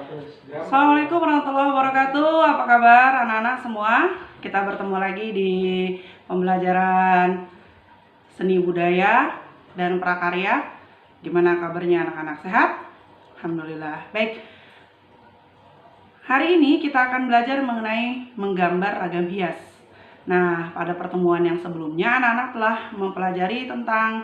Assalamualaikum warahmatullahi wabarakatuh. Apa kabar anak-anak semua? Kita bertemu lagi di pembelajaran seni budaya dan prakarya. Gimana kabarnya anak-anak, sehat? Alhamdulillah. Baik. Hari ini kita akan belajar mengenai menggambar ragam hias. Nah, pada pertemuan yang sebelumnya anak-anak telah mempelajari tentang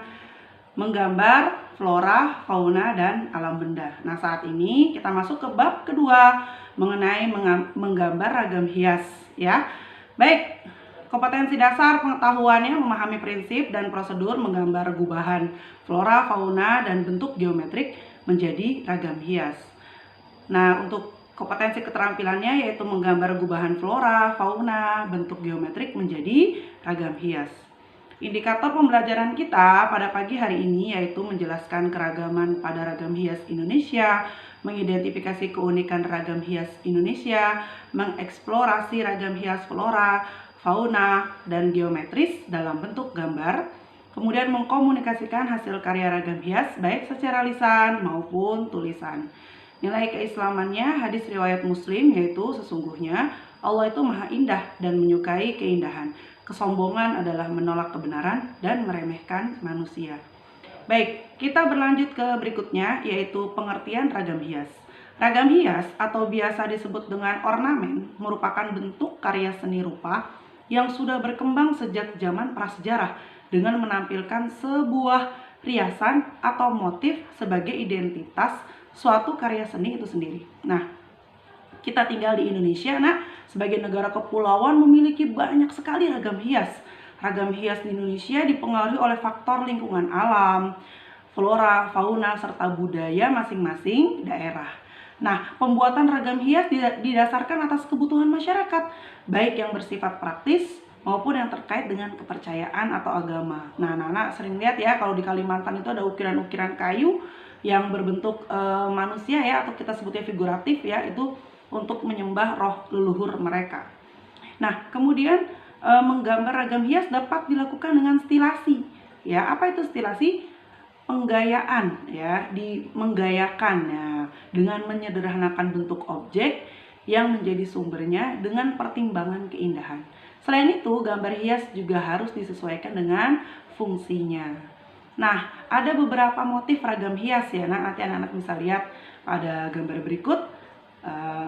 menggambar flora, fauna, dan alam benda. Nah, saat ini kita masuk ke bab kedua mengenai menggambar ragam hias, ya. Baik, kompetensi dasar pengetahuannya memahami prinsip dan prosedur menggambar gubahan flora, fauna, dan bentuk geometrik menjadi ragam hias. Nah, untuk kompetensi keterampilannya yaitu menggambar gubahan flora, fauna, bentuk geometrik menjadi ragam hias. Indikator pembelajaran kita pada pagi hari ini yaitu menjelaskan keragaman pada ragam hias Indonesia, mengidentifikasi keunikan ragam hias Indonesia, mengeksplorasi ragam hias flora, fauna, dan geometris dalam bentuk gambar, kemudian mengkomunikasikan hasil karya ragam hias baik secara lisan maupun tulisan. Nilai keislamannya hadis riwayat Muslim yaitu sesungguhnya Allah itu maha indah dan menyukai keindahan. Kesombongan adalah menolak kebenaran dan meremehkan manusia. Baik, kita berlanjut ke berikutnya yaitu pengertian ragam hias. Ragam hias atau biasa disebut dengan ornamen merupakan bentuk karya seni rupa yang sudah berkembang sejak zaman prasejarah dengan menampilkan sebuah riasan atau motif sebagai identitas suatu karya seni itu sendiri. Nah, kita tinggal di Indonesia, sebagai negara kepulauan memiliki banyak sekali ragam hias. Ragam hias di Indonesia dipengaruhi oleh faktor lingkungan alam, flora, fauna, serta budaya masing-masing daerah. Nah, pembuatan ragam hias didasarkan atas kebutuhan masyarakat, baik yang bersifat praktis maupun yang terkait dengan kepercayaan atau agama. Nah, anak-anak sering lihat ya kalau di Kalimantan itu ada ukiran-ukiran kayu yang berbentuk manusia ya, atau kita sebutnya figuratif ya, itu untuk menyembah roh leluhur mereka. Nah, kemudian menggambar ragam hias dapat dilakukan dengan stilasi. Ya, apa itu stilasi? Penggayaan ya, menggayakan ya, dengan menyederhanakan bentuk objek yang menjadi sumbernya dengan pertimbangan keindahan. Selain itu, gambar hias juga harus disesuaikan dengan fungsinya. Nah, ada beberapa motif ragam hias ya. Nah, nanti anak-anak bisa lihat pada gambar berikut.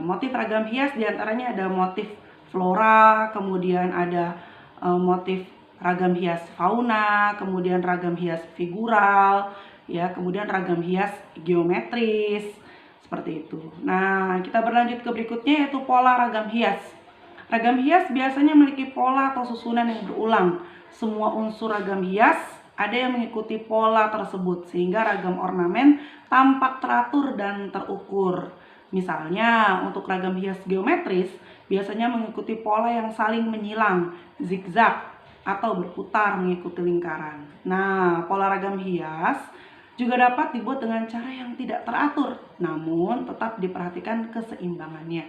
Motif ragam hias diantaranya ada motif flora, kemudian ada motif ragam hias fauna, kemudian ragam hias figural, ya, kemudian ragam hias geometris, seperti itu. Nah, kita berlanjut ke berikutnya yaitu pola ragam hias. Ragam hias biasanya memiliki pola atau susunan yang berulang. Semua unsur ragam hias ada yang mengikuti pola tersebut sehingga ragam ornamen tampak teratur dan terukur. Misalnya untuk ragam hias geometris biasanya mengikuti pola yang saling menyilang, zigzag, atau berputar mengikuti lingkaran. Nah, pola ragam hias juga dapat dibuat dengan cara yang tidak teratur, namun tetap diperhatikan keseimbangannya.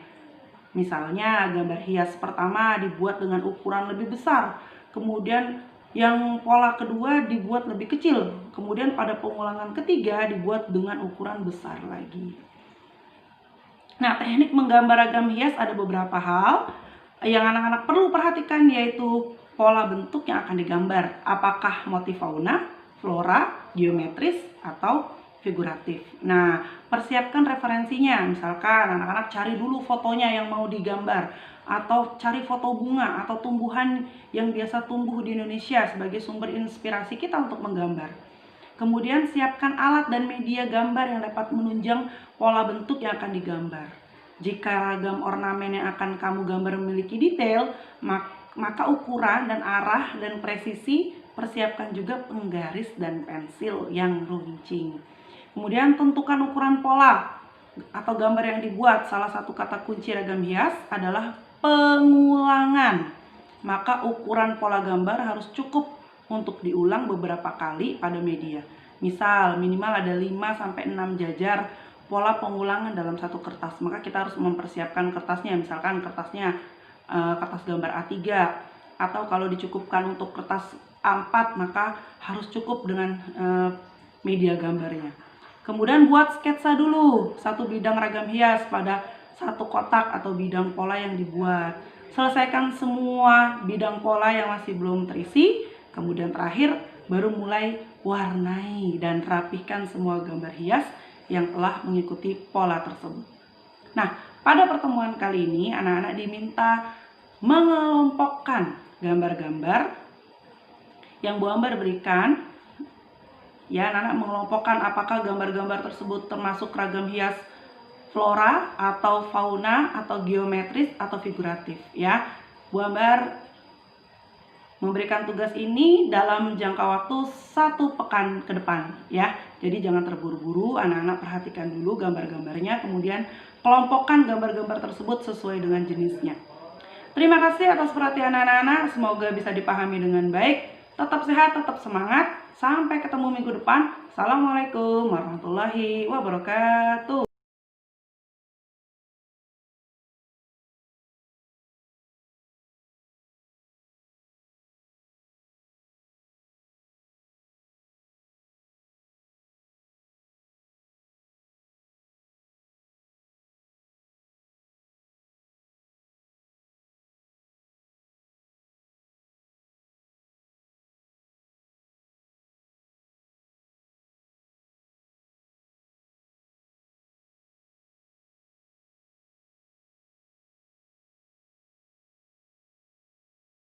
Misalnya gambar hias pertama dibuat dengan ukuran lebih besar, kemudian yang pola kedua dibuat lebih kecil, kemudian pada pengulangan ketiga dibuat dengan ukuran besar lagi. Nah, teknik menggambar ragam hias ada beberapa hal yang anak-anak perlu perhatikan, yaitu pola bentuk yang akan digambar. Apakah motif fauna, flora, geometris, atau figuratif. Nah, persiapkan referensinya. Misalkan anak-anak cari dulu fotonya yang mau digambar, atau cari foto bunga atau tumbuhan yang biasa tumbuh di Indonesia sebagai sumber inspirasi kita untuk menggambar. Kemudian siapkan alat dan media gambar yang dapat menunjang pola bentuk yang akan digambar. Jika ragam ornamen yang akan kamu gambar memiliki detail, maka ukuran dan arah dan presisi persiapkan juga penggaris dan pensil yang runcing. Kemudian tentukan ukuran pola atau gambar yang dibuat. Salah satu kata kunci ragam hias adalah pengulangan. Maka ukuran pola gambar harus cukup untuk diulang beberapa kali pada media. Misal minimal ada 5-6 jajar pola pengulangan dalam satu kertas. Maka kita harus mempersiapkan kertasnya. Misalkan kertasnya kertas gambar A3, atau kalau dicukupkan untuk kertas A4 maka harus cukup dengan media gambarnya. Kemudian buat sketsa dulu satu bidang ragam hias pada satu kotak atau bidang pola yang dibuat. Selesaikan semua bidang pola yang masih belum terisi. Kemudian terakhir baru mulai warnai dan rapihkan semua gambar hias yang telah mengikuti pola tersebut. Nah, pada pertemuan kali ini anak-anak diminta mengelompokkan gambar-gambar yang Bu Ambar berikan. Ya, anak-anak mengelompokkan apakah gambar-gambar tersebut termasuk ragam hias flora atau fauna atau geometris atau figuratif ya. Bu Ambar memberikan tugas ini dalam jangka waktu 1 pekan ke depan ya. Jadi jangan terburu-buru, anak-anak perhatikan dulu gambar-gambarnya, kemudian kelompokkan gambar-gambar tersebut sesuai dengan jenisnya. Terima kasih atas perhatian anak-anak, semoga bisa dipahami dengan baik. Tetap sehat, tetap semangat. Sampai ketemu minggu depan. Assalamualaikum warahmatullahi wabarakatuh.